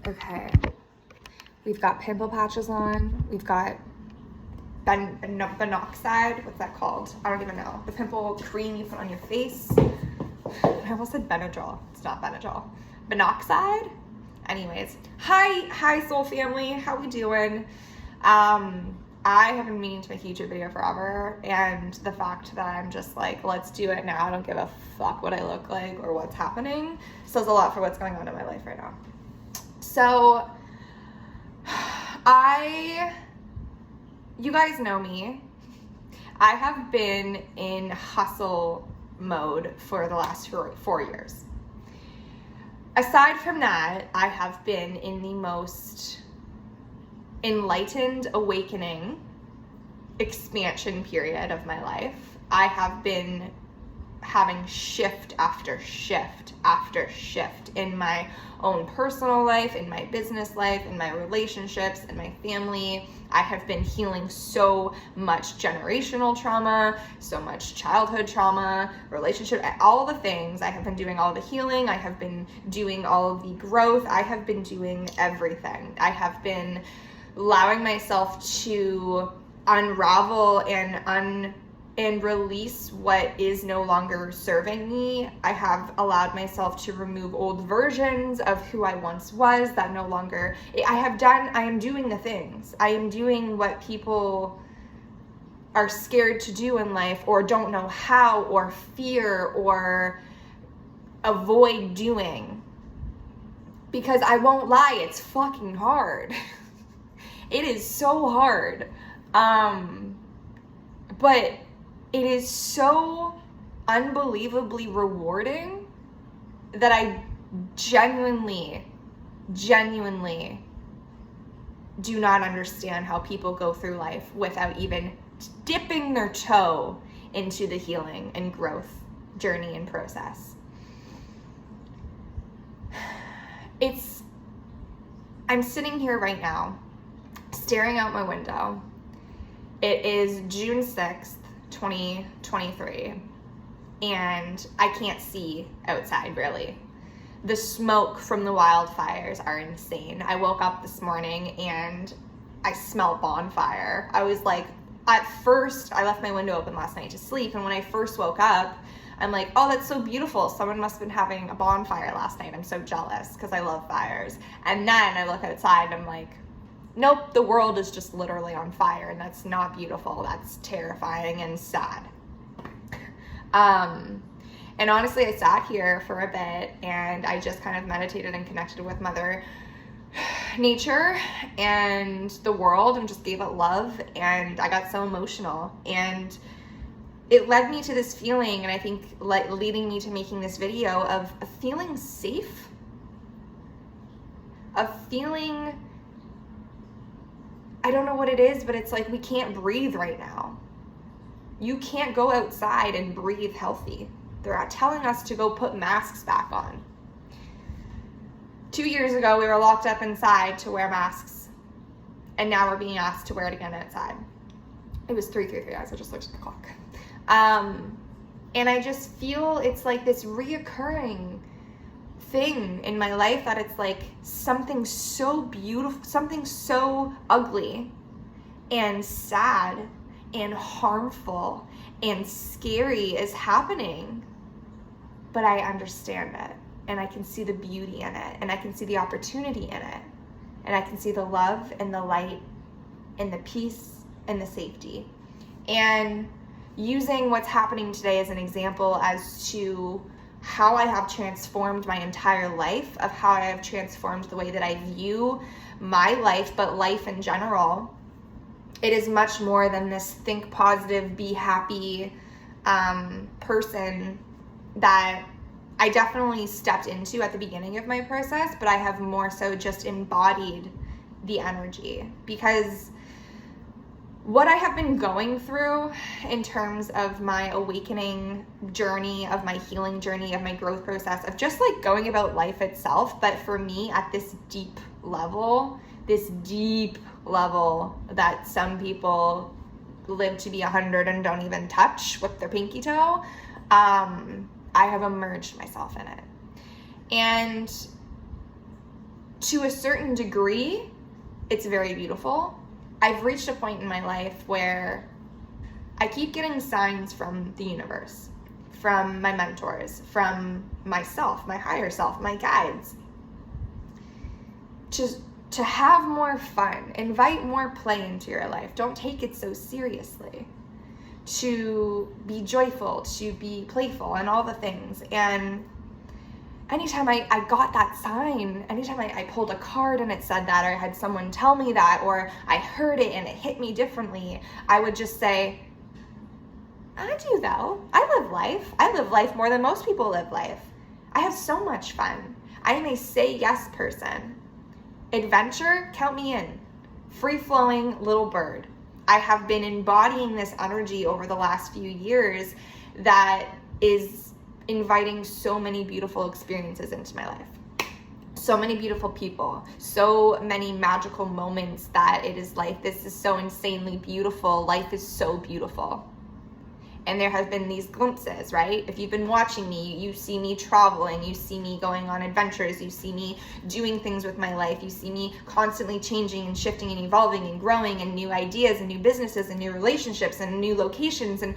Okay. We've got pimple patches on. We've got Benoxide. What's that called? I don't even know. The pimple cream you put on your face. I almost said Benadryl. It's not Benadryl. Benoxide? Anyways. Hi soul family. How we doing? I have been meaning to make a YouTube video forever, and the fact that I'm just like, let's do it now, I don't give a fuck what I look like or what's happening, says a lot for what's going on in my life right now. So, you guys know me. I have been in hustle mode for the last 4 years. Aside from that, I have been in the most enlightened awakening expansion period of my life. I have been having shift after shift after shift in my own personal life, in my business life, in my relationships, in my family. I have been healing so much generational trauma, so much childhood trauma, relationship, all the things. I have been doing all the healing. I have been doing all of the growth. I have been doing everything. I have been allowing myself to unravel and release what is no longer serving me. I have allowed myself to remove old versions of who I once was that no longer, I am doing the things. I am doing what people are scared to do in life or don't know how or fear or avoid doing. Because I won't lie, it's fucking hard. It is so hard. But it is so unbelievably rewarding that I genuinely do not understand how people go through life without even dipping their toe into the healing and growth journey and process. I'm sitting here right now, staring out my window. It is June 6th, 2023, and I can't see outside really. The smoke from the wildfires are insane. I woke up this morning and I smelled bonfire. I was like, at first, I left my window open last night to sleep, and when I first woke up, I'm like, oh, that's so beautiful. Someone must have been having a bonfire last night. I'm so jealous because I love fires. And then I look outside and I'm like, nope, the world is just literally on fire, and that's not beautiful. That's terrifying and sad. And honestly, I sat here for a bit and I just kind of meditated and connected with Mother Nature and the world and just gave it love, and I got so emotional, and it led me to this feeling, and I think leading me to making this video, of feeling safe, of feeling, I don't know what it is, but it's like we can't breathe right now. You can't go outside and breathe healthy. They're telling us to go put masks back on. 2 years ago, we were locked up inside to wear masks, and now we're being asked to wear it again outside. It was 3:33, I just looked at the clock. And I just feel it's like this reoccurring thing in my life, that it's like something so beautiful, something so ugly and sad and harmful and scary is happening, but I understand it, and I can see the beauty in it, and I can see the opportunity in it, and I can see the love and the light and the peace and the safety. And using what's happening today as an example as to how I have transformed my entire life, of how I have transformed the way that I view my life, but life in general. It is much more than this think positive, be happy person that I definitely stepped into at the beginning of my process, but I have more so just embodied the energy, because what I have been going through in terms of my awakening journey, of my healing journey, of my growth process, of just like going about life itself, but for me at this deep level that some people live to be 100 and don't even touch with their pinky toe, I have immersed myself in it. And to a certain degree, it's very beautiful. I've reached a point in my life where I keep getting signs from the universe, from my mentors, from myself, my higher self, my guides, to have more fun, invite more play into your life. Don't take it so seriously. To be joyful, to be playful, and all the things. And anytime I got that sign, anytime I pulled a card and it said that, or I had someone tell me that, or I heard it and it hit me differently, I would just say, I do though. I live life. I live life more than most people live life. I have so much fun. I am a say yes person. Adventure, count me in. Free-flowing little bird. I have been embodying this energy over the last few years that is inviting so many beautiful experiences into my life. So many beautiful people, so many magical moments that it is like, this is so insanely beautiful. Life is so beautiful. And there have been these glimpses, right? If you've been watching me, you see me traveling, you see me going on adventures, you see me doing things with my life, you see me constantly changing and shifting and evolving and growing, and new ideas and new businesses and new relationships and new locations, and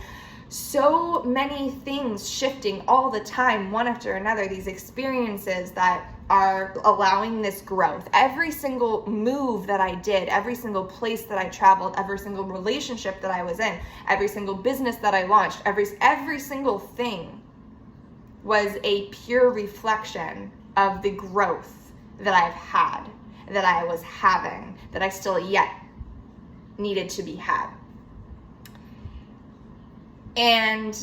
so many things shifting all the time, one after another, these experiences that are allowing this growth. Every single move that I did, every single place that I traveled, every single relationship that I was in, every single business that I launched, every single thing was a pure reflection of the growth that I've had, that I was having, that I still yet needed to be had. And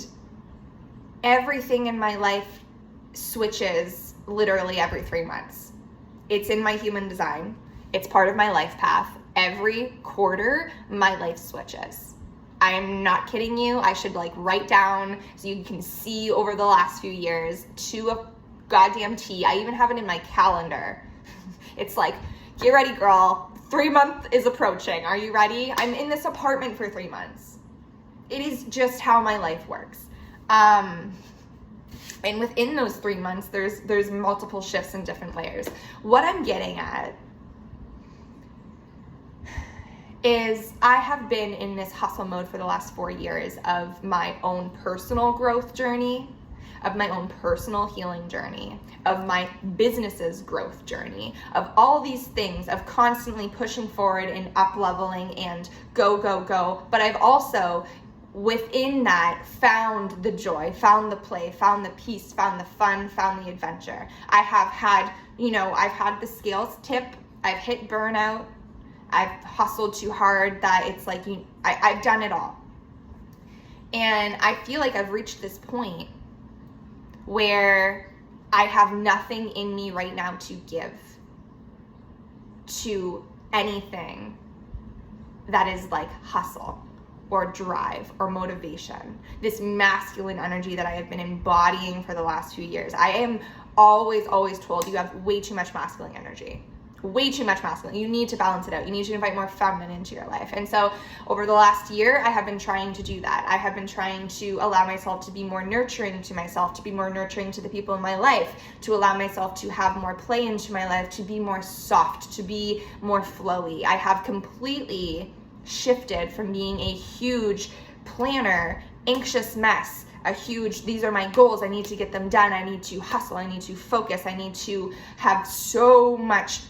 everything in my life switches literally every 3 months. It's in my human design. It's part of my life path. Every quarter, my life switches. I am not kidding you. I should write down so you can see over the last few years to a goddamn T. I even have it in my calendar. It's like, get ready, girl. 3 month is approaching. Are you ready? I'm in this apartment for 3 months. It is just how my life works. And within those 3 months, there's multiple shifts and different layers. What I'm getting at is I have been in this hustle mode for the last 4 years of my own personal growth journey, of my own personal healing journey, of my business's growth journey, of all these things, of constantly pushing forward and up-leveling and go, go, go. But I've also, within that, found the joy, found the play, found the peace, found the fun, found the adventure. I have had, I've had the scales tip, I've hit burnout, I've hustled too hard that it's like, I've done it all. And I feel like I've reached this point where I have nothing in me right now to give to anything that is like hustle or drive or motivation, this masculine energy that I have been embodying for the last few years. I am always told you have way too much masculine energy, way too much masculine. You need to balance it out. You need to invite more feminine into your life. And so over the last year, I have been trying to do that. I have been trying to allow myself to be more nurturing to myself, to be more nurturing to the people in my life, to allow myself to have more play into my life, to be more soft, to be more flowy. I have shifted from being a huge planner, anxious mess, these are my goals, I need to get them done, I need to hustle, I need to focus, I need to have so much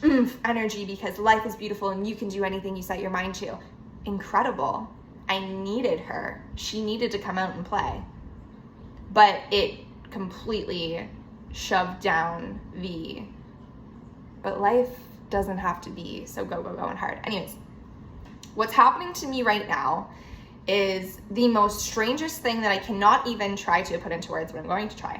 energy because life is beautiful and you can do anything you set your mind to. Incredible. I needed her. She needed to come out and play. But it completely shoved down but life doesn't have to be so go, go, go and hard. Anyways, what's happening to me right now is the most strangest thing that I cannot even try to put into words, but I'm going to try.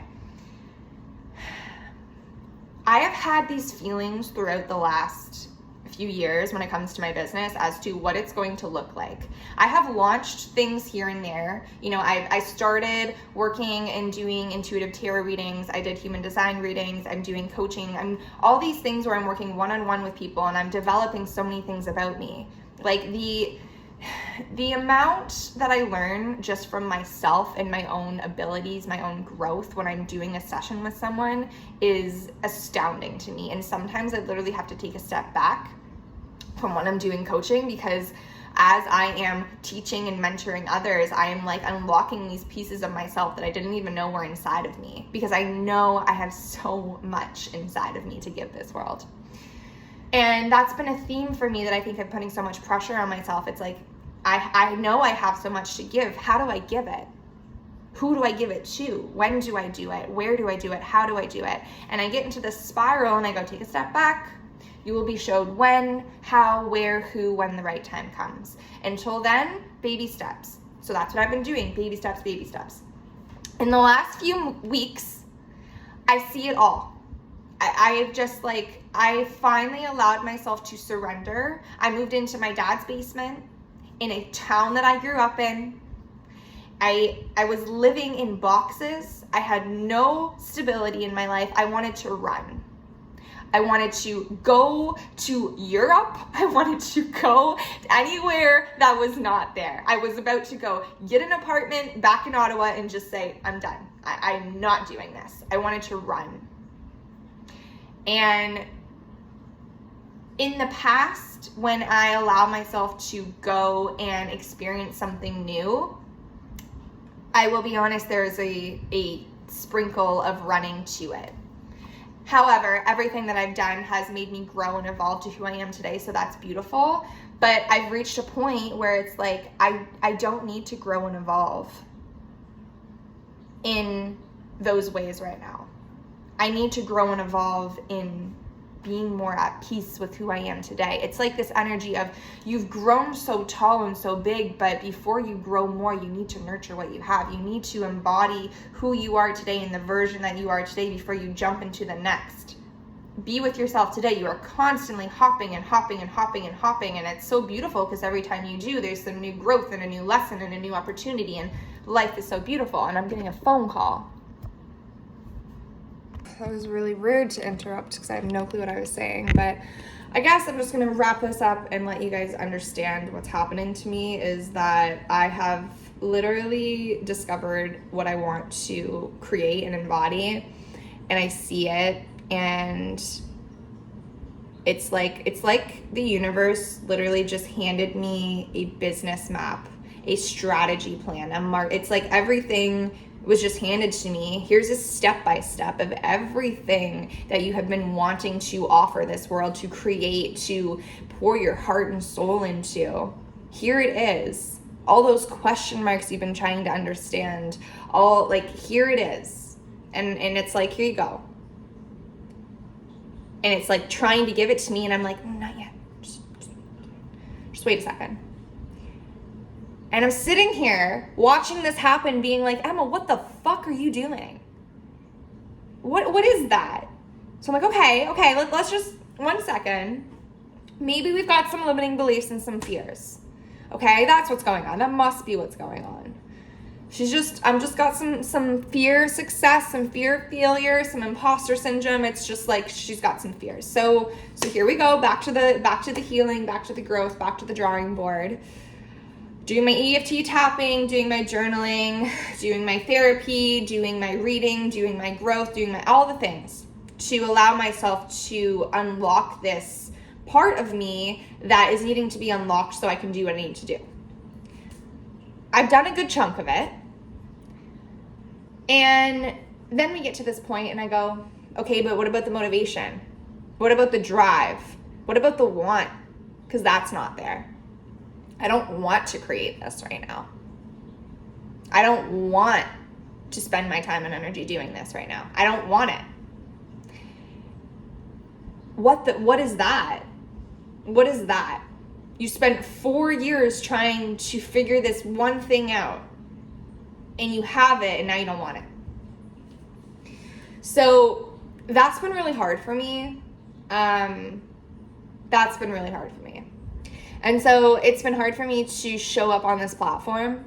I have had these feelings throughout the last few years when it comes to my business as to what it's going to look like. I have launched things here and there. I started working and doing intuitive tarot readings. I did human design readings. I'm doing coaching. I'm all these things where I'm working one-on-one with people and I'm developing so many things about me. Like The amount that I learn just from myself and my own abilities, my own growth when I'm doing a session with someone is astounding to me. And sometimes I literally have to take a step back from when I'm doing coaching, because as I am teaching and mentoring others, I am like unlocking these pieces of myself that I didn't even know were inside of me, because I know I have so much inside of me to give this world. And that's been a theme for me that I think I'm putting so much pressure on myself. It's like, I know I have so much to give. How do I give it? Who do I give it to? When do I do it? Where do I do it? How do I do it? And I get into this spiral and I go, take a step back. You will be showed when, how, where, who, when the right time comes. Until then, baby steps. So that's what I've been doing. Baby steps, baby steps. In the last few weeks, I see it all. I finally allowed myself to surrender. I moved into my dad's basement in a town that I grew up in. I was living in boxes. I had no stability in my life. I wanted to run. I wanted to go to Europe. I wanted to go anywhere that was not there. I was about to go get an apartment back in Ottawa and just say, I'm done. I'm not doing this. I wanted to run. And in the past, when I allow myself to go and experience something new, I will be honest, there's a sprinkle of running to it. However, everything that I've done has made me grow and evolve to who I am today, so that's beautiful. But I've reached a point where it's like, I don't need to grow and evolve in those ways right now. I need to grow and evolve in being more at peace with who I am today. It's like this energy of, you've grown so tall and so big, but before you grow more, you need to nurture what you have. You need to embody who you are today and the version that you are today before you jump into the next. Be with yourself today. You are constantly hopping and hopping and hopping and hopping, and it's so beautiful because every time you do, there's some new growth and a new lesson and a new opportunity, and life is so beautiful. And I'm getting a phone call. That was really rude to interrupt because I have no clue what I was saying, but I guess I'm just going to wrap this up and let you guys understand what's happening to me is that I have literally discovered what I want to create and embody, and I see it, and it's like the universe literally just handed me a business map, a strategy plan, it's like everything was just handed to me. Here's a step-by-step of everything that you have been wanting to offer this world, to create, to pour your heart and soul into. Here it is. All those question marks you've been trying to understand, here it is. And it's like, here you go. And it's like trying to give it to me, and I'm like, not yet. Just wait a second. And I'm sitting here watching this happen, being like, Emma, what the fuck are you doing? What is that? So I'm like, okay, let's just, 1 second. Maybe we've got some limiting beliefs and some fears. Okay, that's what's going on. That must be what's going on. I'm just got some fear of success, some fear of failure, some imposter syndrome. It's just like she's got some fears. So here we go, back to the healing, back to the growth, back to the drawing board. Doing my EFT tapping, doing my journaling, doing my therapy, doing my reading, doing my growth, doing all the things to allow myself to unlock this part of me that is needing to be unlocked so I can do what I need to do. I've done a good chunk of it. And then we get to this point and I go, okay, but what about the motivation? What about the drive? What about the want? Because that's not there. I don't want to create this right now. I don't want to spend my time and energy doing this right now. I don't want it. What is that? What is that? You spent 4 years trying to figure this one thing out, and you have it, and now you don't want it. So that's been really hard for me. That's been really hard for me. And so it's been hard for me to show up on this platform,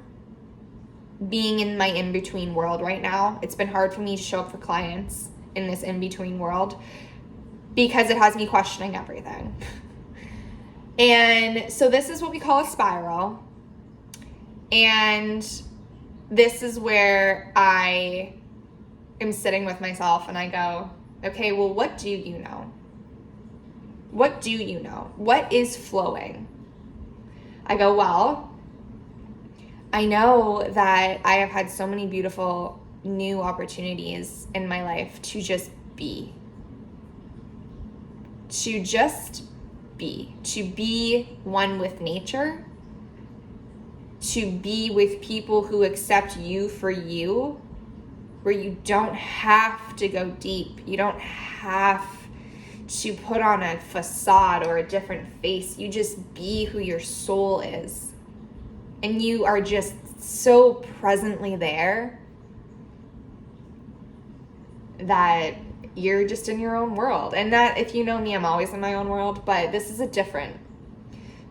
being in my in-between world right now. It's been hard for me to show up for clients in this in-between world because it has me questioning everything. And so this is what we call a spiral. And this is where I am sitting with myself and I go, okay, well, what do you know? What do you know? What is flowing? I go, well, I know that I have had so many beautiful new opportunities in my life to just be. To just be. To be one with nature. To be with people who accept you for you, where you don't have to go deep. You don't have to put on a facade or a different face. You just be who your soul is. And you are just so presently there that you're just in your own world. And that, if you know me, I'm always in my own world, but this is a different.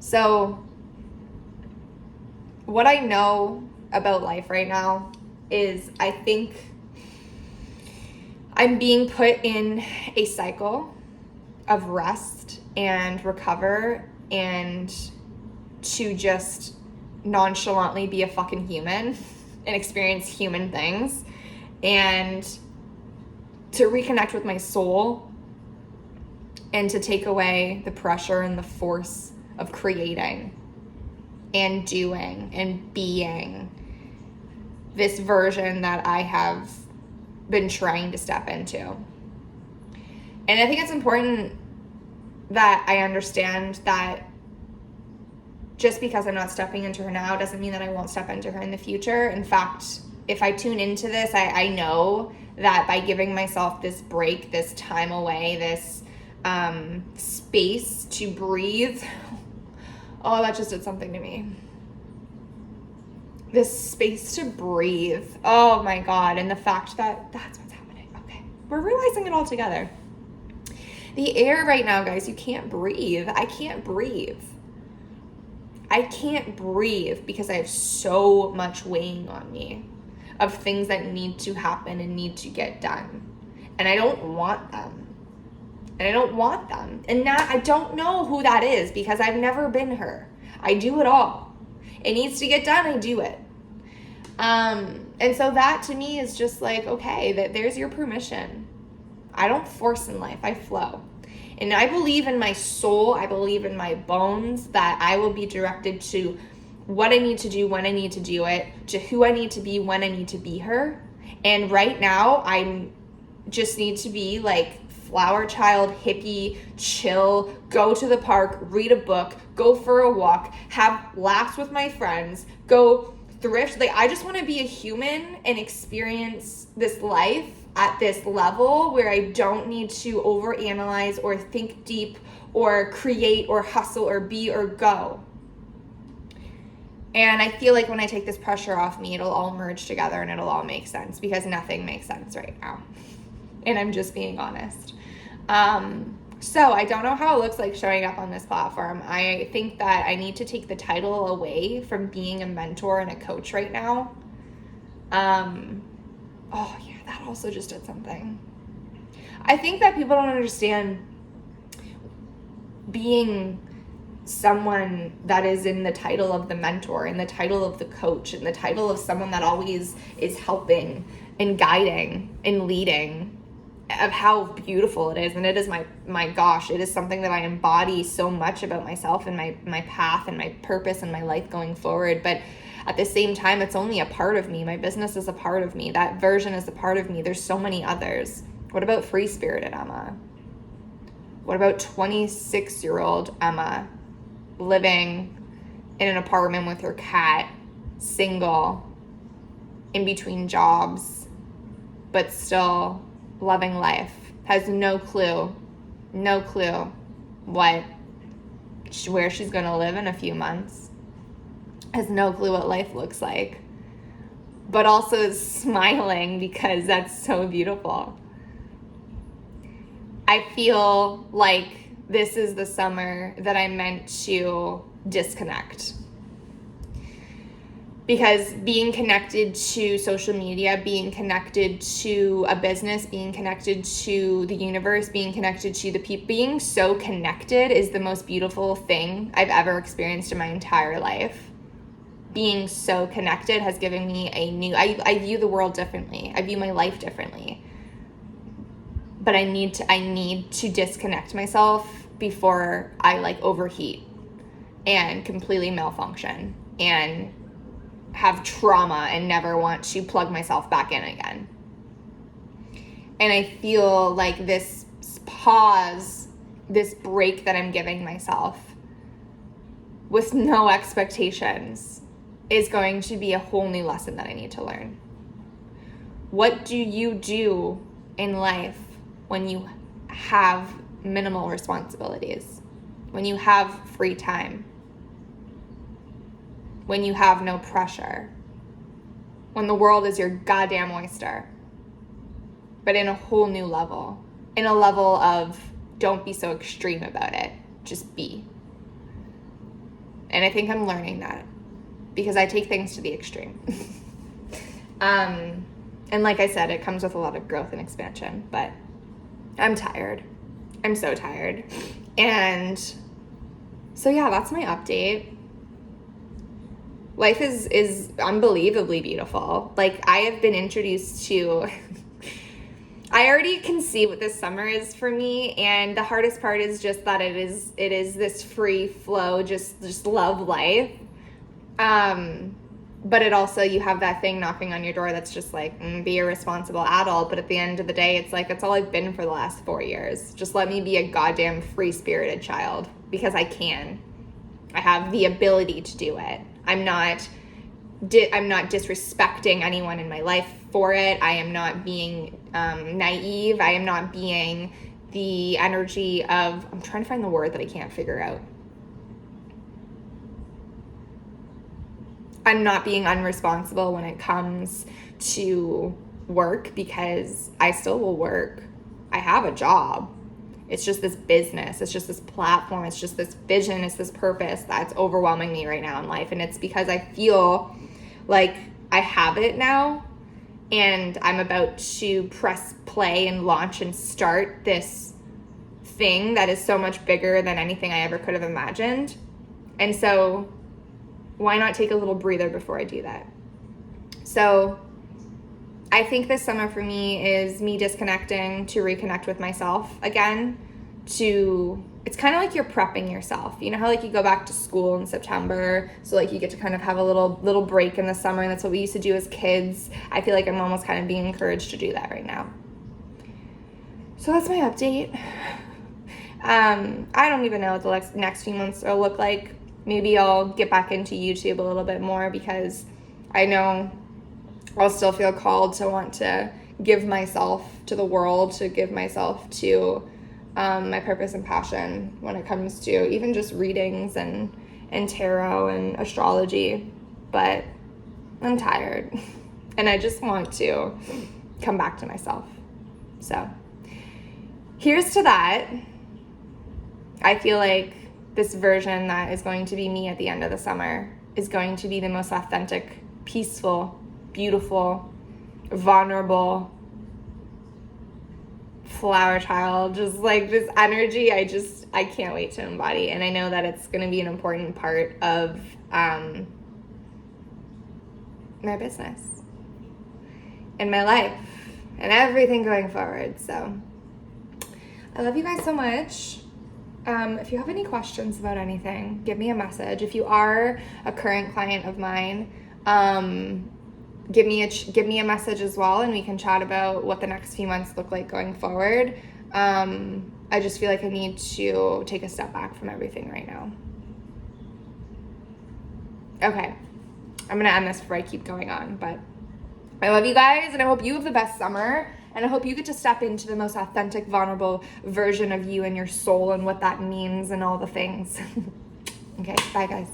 So what I know about life right now is I think I'm being put in a cycle of rest and recover and to just nonchalantly be a fucking human and experience human things and to reconnect with my soul and to take away the pressure and the force of creating and doing and being this version that I have been trying to step into. And I think it's important that I understand that just because I'm not stepping into her now doesn't mean that I won't step into her in the future. In fact, if I tune into this, I know that by giving myself this break, this time away, this space to breathe, oh, that just did something to me. This space to breathe. Oh my God. And the fact that that's what's happening. Okay. We're realizing it all together. The air right now, guys, you can't breathe. I can't breathe. I can't breathe because I have so much weighing on me of things that need to happen and need to get done. And I don't want them. And now I don't know who that is because I've never been her. I do it all. It needs to get done, I do it. And so that to me is just like, okay, that there's your permission. I don't force in life, I flow. And I believe in my soul, I believe in my bones that I will be directed to what I need to do, when I need to do it, to who I need to be, when I need to be her. And right now, I just need to be like flower child, hippie, chill, go to the park, read a book, go for a walk, have laughs with my friends, go thrift. Like, I just want to be a human and experience this life at this level where I don't need to overanalyze or think deep or create or hustle or be or go. And I feel like when I take this pressure off me, it'll all merge together and it'll all make sense because nothing makes sense right now. And I'm just being honest. So I don't know how it looks like showing up on this platform. I think that I need to take the title away from being a mentor and a coach right now. Oh yeah, that also just did something. I think that people don't understand being someone that is in the title of the mentor, in the title of the coach, in the title of someone that always is helping and guiding and leading, of how beautiful it is. And it is my gosh, it is something that I embody so much about myself and my path and my purpose and my life going forward. But at the same time, it's only a part of me. My business is a part of me. That version is a part of me. There's so many others. What about free-spirited Emma? What about 26-year-old Emma living in an apartment with her cat, single, in between jobs, but still loving life, has no clue where she's going to live in a few months, has no clue what life looks like, but also is smiling because that's so beautiful. I feel like this is the summer that I meant to disconnect, Because being connected to social media, being connected to a business, being connected to the universe, being connected to the people, being so connected is the most beautiful thing I've ever experienced in my entire life. Being so connected has given me a new, I view the world differently. I view my life differently. But I need to disconnect myself before I like overheat and completely malfunction and have trauma and never want to plug myself back in again. And I feel like this pause, this break that I'm giving myself with no expectations is going to be a whole new lesson that I need to learn. What do you do in life when you have minimal responsibilities? When you have free time? When you have no pressure, when the world is your goddamn oyster, but in a whole new level, in a level of don't be so extreme about it, just be. And I think I'm learning that because I take things to the extreme. And like I said, it comes with a lot of growth and expansion, but I'm tired. I'm so tired. And so yeah, that's my update. Life is unbelievably beautiful. Like, I have been introduced to, I already can see what this summer is for me, and the hardest part is just that it is this free flow, just love life. But it also, you have that thing knocking on your door that's just like, be a responsible adult. But at the end of the day, it's like, that's all I've been for the last 4 years. Just let me be a goddamn free-spirited child, because I can. I have the ability to do it. I'm not disrespecting anyone in my life for it. I am not being naive. I am not being the energy of, I'm trying to find the word that I can't figure out. I'm not being unresponsible when it comes to work, because I still will work. I have a job. It's just this business. It's just this platform. It's just this vision. It's this purpose that's overwhelming me right now in life. And it's because I feel like I have it now, and I'm about to press play and launch and start this thing that is so much bigger than anything I ever could have imagined. And so why not take a little breather before I do that? So I think this summer for me is me disconnecting to reconnect with myself again. It's kind of like you're prepping yourself. You know how like you go back to school in September, so like you get to kind of have a little break in the summer, and that's what we used to do as kids. I feel like I'm almost kind of being encouraged to do that right now. So that's my update. I don't even know what the next few months will look like. Maybe I'll get back into YouTube a little bit more, because I know I'll still feel called to want to give myself to the world, to give myself to my purpose and passion when it comes to even just readings and tarot and astrology. But I'm tired, and I just want to come back to myself. So here's to that. I feel like this version that is going to be me at the end of the summer is going to be the most authentic, peaceful, beautiful, vulnerable flower child. Just like this energy, I can't wait to embody. And I know that it's going to be an important part of my business and my life and everything going forward. So I love you guys so much. If you have any questions about anything, give me a message. If you are a current client of mine, give me a message as well, and we can chat about what the next few months look like going forward. I just feel like I need to take a step back from everything right now. Okay, I'm gonna end this before I keep going on, but I love you guys, and I hope you have the best summer. And I hope you get to step into the most authentic, vulnerable version of you and your soul and what that means and all the things. Okay, bye guys.